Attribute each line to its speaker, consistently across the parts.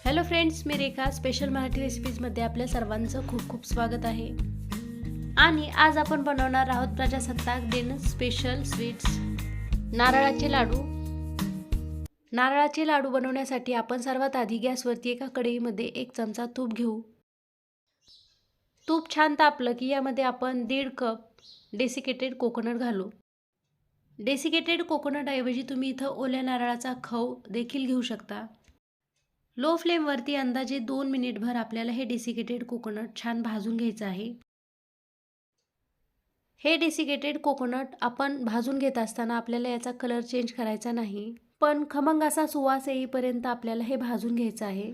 Speaker 1: Hello friends, मी रेखा special Marathi रेसिपीजमध्ये आपल्या सर्वांचं खूप खूप स्वागत आहे. आणि आज आपण बनवणार आहोत प्रजासत्ताक दिन स्पेशल स्वीट्स नारळाचे लाडू. नारळाचे लाडू बनवण्यासाठी आपण सर्वात आधी गॅसवरती एका कढईमध्ये 1 चमचा तूप घेऊ. तूप छान तापलं की यामध्ये आपण 1.5 कप डेसिकेटेड कोकोनट घालू. डेसिकेटेड कोकोनट ऐवजी तुम्ही इथं ओल्या नारळाचा खव देखील घेऊ शकता. लो फ्लेमवरती अंदाजे 2 मिनिटभर आपल्याला हे डेसिकेटेड कोकोनट छान भाजून घ्यायचं आहे. हे डेसिकेटेड कोकोनट आपण भाजून घेत असताना आपल्याला याचा कलर चेंज करायचा नाही, पण खमंग असा सुवास येईपर्यंत आपल्याला हे भाजून घ्यायचं आहे.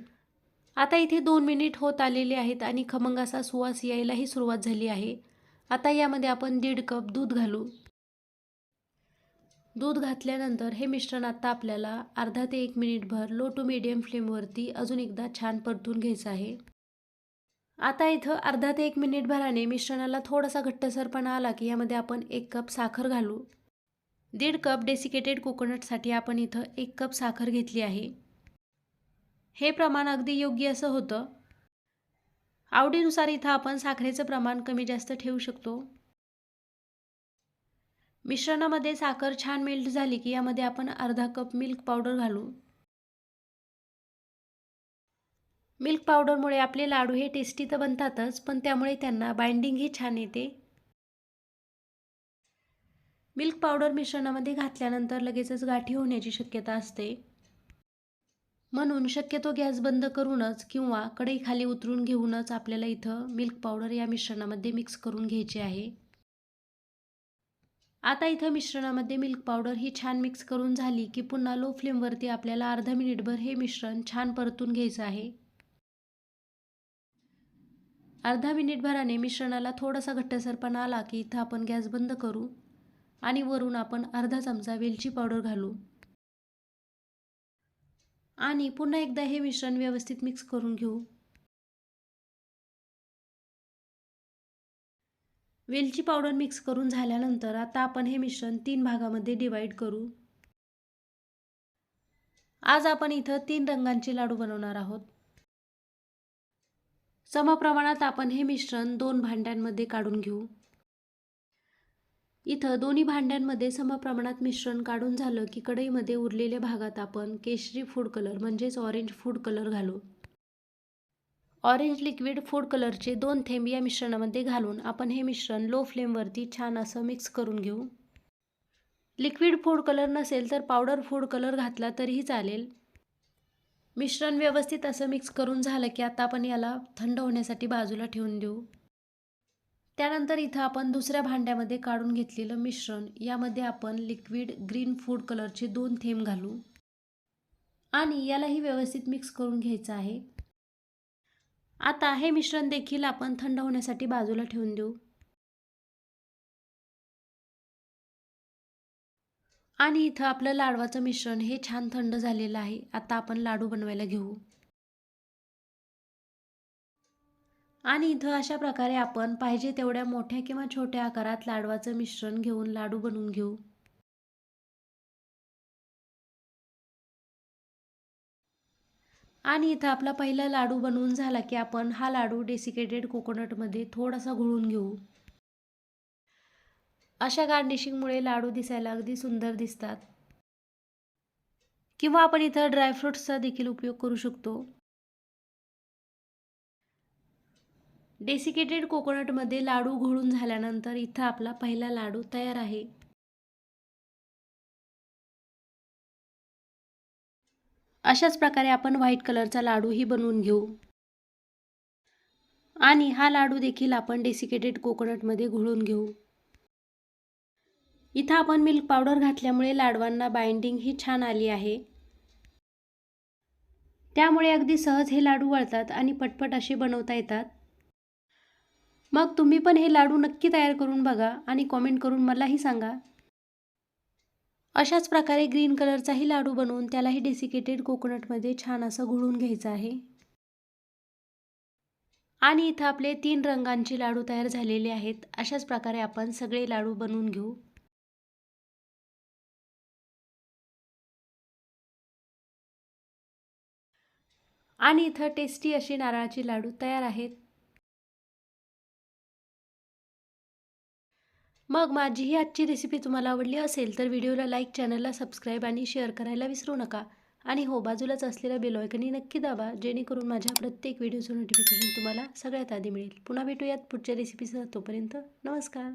Speaker 1: आता इथे 2 मिनिट होत आलेले आहेत आणि खमंग असा सुवास यायलाही सुरुवात झाली आहे. आता यामध्ये आपण 1.5 कप दूध घालू. दूध घातल्यानंतर हे मिश्रण आता आपल्याला अर्धा ते 1 मिनिटभर लो टू मीडियम फ्लेमवरती अजून एकदा छान परतून घ्यायचं आहे. आता इथं अर्धा ते 1 मिनिटभराने मिश्रणाला थोडासा घट्टसरपणा आला की यामध्ये आपण 1 कप साखर घालू. 1.5 कप डेसिकेटेड कोकोनटसाठी आपण इथं 1 कप साखर घेतली आहे. हे प्रमाण अगदी योग्य असं होतं. आवडीनुसार इथं आपण साखरेचं प्रमाण कमी जास्त ठेवू शकतो. मिश्रणामध्ये साखर छान मेल्ट झाली की यामध्ये आपण अर्धा कप मिल्क पावडर घालू. मिल्क पावडरमुळे आपले लाडू हे टेस्टी तर बनतातच, पण त्यामुळे त्यांना बाइंडिंगही छान येते. मिल्क पावडर मिश्रणामध्ये घातल्यानंतर लगेचच गाठी होण्याची शक्यता असते. म्हणून शक्यतो गॅस बंद करूनच किंवा कढई खाली उतरून घेऊनच आपल्याला इथं मिल्क पावडर या मिश्रणामध्ये मिक्स करून घ्यायची आहे. आता इथं मिश्रणामध्ये मिल्क पावडर ही छान मिक्स करून झाली की पुन्हा लो फ्लेमवरती आपल्याला अर्धा मिनिटभर हे मिश्रण छान परतून घ्यायचं आहे. अर्धा मिनिटभराने मिश्रणाला थोडासा घट्टसरपणा आला की इथं आपण गॅस बंद करू आणि वरून आपण अर्धा चमचा वेलची पावडर घालू. आणि पुन्हा एकदा हे मिश्रण व्यवस्थित मिक्स करून घेऊ. वेलची पावडर मिक्स करून झाल्यानंतर आता आपण हे मिश्रण 3 भागामध्ये डिवाइड करू. आज आपण इथं 3 रंगांचे लाडू बनवणार आहोत. समप्रमाणात आपण हे मिश्रण 2 भांड्यांमध्ये काढून घेऊ. इथं दोन्ही भांड्यांमध्ये समप्रमाणात मिश्रण काढून झालं की कढईमध्ये उरलेल्या भागात आपण केशरी फूड कलर म्हणजेच ऑरेंज फूड कलर घालू. ऑरेंज लिक्विड फूड कलरचे 2 थेंब या मिश्रणामध्ये घालून आपण हे मिश्रण लो फ्लेमवरती छान असं मिक्स करून घेऊ. लिक्विड फूड कलर नसेल तर पावडर फूड कलर घातला तरीही चालेल. मिश्रण व्यवस्थित असं मिक्स करून झालं की आता आपण याला थंड होण्यासाठी बाजूला ठेवून देऊ. त्यानंतर इथं आपण दुसऱ्या भांड्यामध्ये काढून घेतलेलं मिश्रण यामध्ये आपण लिक्विड ग्रीन फूड कलरचे 2 थेंब घालू आणि यालाही व्यवस्थित मिक्स करून घ्यायचं आहे. आता हे मिश्रण देखील आपण थंड होण्यासाठी बाजूला ठेवून देऊ. आणि इथं आपलं लाडवाचं मिश्रण हे छान थंड झालेलं आहे. आता आपण लाडू बनवायला घेऊ. आणि इथं अशा प्रकारे आपण पाहिजे तेवढ्या मोठ्या किंवा छोट्या आकारात लाडवाचं मिश्रण घेऊन लाडू बनवून घेऊ. आणि इथं आपला पहिला लाडू बनवून झाला की आपण हा लाडू डेसिकेटेड कोकोनटमध्ये थोडासा घोळून घेऊ. अशा गार्निशिंगमुळे लाडू दिसायला अगदी सुंदर दिसतात. किंवा आपण इथं ड्रायफ्रुट्सचा देखील उपयोग करू शकतो. डेसिकेटेड कोकोनटमध्ये लाडू घोळून झाल्यानंतर इथं आपला पहिला लाडू तयार आहे. अशाच प्रकारे आपण व्हाईट कलरचा लाडूही बनवून घेऊ. आणि हा लाडू देखील आपण डेसिकेटेड कोकोनटमध्ये घोळून घेऊ. इथं आपण मिल्क पावडर घातल्यामुळे लाडवांना बाइंडिंग ही छान आली आहे. त्यामुळे अगदी सहज हे लाडू वळतात आणि पटपट असे बनवता येतात. मग तुम्ही पण हे लाडू नक्की तयार करून बघा आणि कमेंट करून मलाही सांगा. अशाच प्रकारे ग्रीन कलरचाही लाडू बनवून त्यालाही डेसिकेटेड कोकोनटमध्ये छान असं घोळून घ्यायचं आहे. आणि इथं आपले 3 रंगांचे लाडू तयार झालेले आहेत. अशाच प्रकारे आपण सगळे लाडू बनवून घेऊ. आणि इथं टेस्टी अशी नारळाची लाडू तयार आहेत। मग माझी ही आजची रेसिपी तुम्हाला आवडली असेल तर व्हिडिओला लाईक, चॅनलला सबस्क्राईब आणि शेअर करायला विसरू नका। आणि हो, बाजूलाच असलेल्या बेल आयकॉनही नक्की दाबा, जेणेकरून माझ्या प्रत्येक व्हिडिओचं नोटिफिकेशन तुम्हाला सगळ्यात आधी मिळेल। पुन्हा भेटूयात पुढच्या रेसिपीसह, तोपर्यंत नमस्कार।